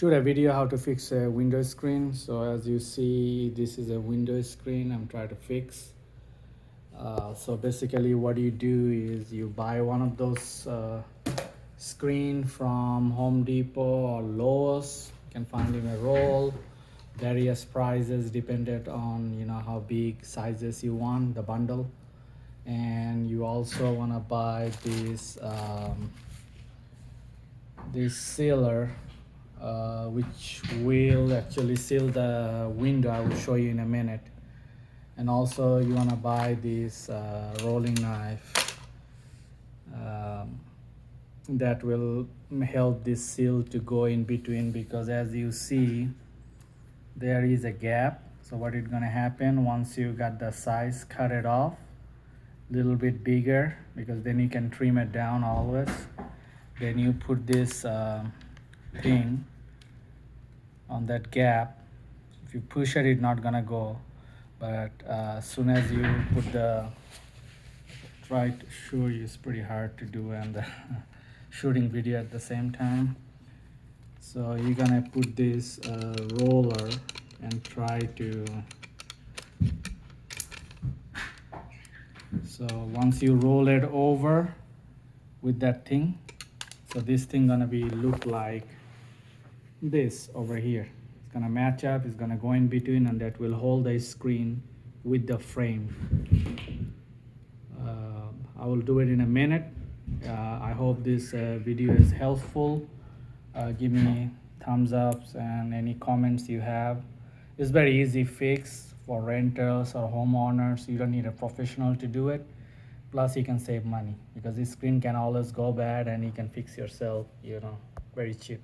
shoot a video how to fix a window screen. So as you see, this is a window screen I'm trying to fix. So basically what you do is you buy one of those screen from Home Depot or Lowe's. You can find in a roll, various prices dependent on how big sizes you want, the bundle. And you also want to buy this sealer, which will actually seal the window. I will show you in a minute. And also you want to buy this rolling knife that will help this seal to go in between, because as you see there is a gap. So what is going to happen once you got the size, cut it off little bit bigger, because then you can trim it down always. Then you put this thing on that gap. If you push it, it's not gonna go, but as soon as you put the, try to show you, it's pretty hard to do and shooting video at the same time. So you're gonna put this roller and try to, so once you roll it over with that thing, so this thing gonna be look like this over here. It's gonna match up, it's gonna go in between, and that will hold the screen with the frame. I will do it in a minute. I hope this video is helpful. Give me thumbs ups and any comments you have. It's very easy fix for renters or homeowners. You don't need a professional to do it. Plus you can save money, because this screen can always go bad and you can fix yourself, very cheap.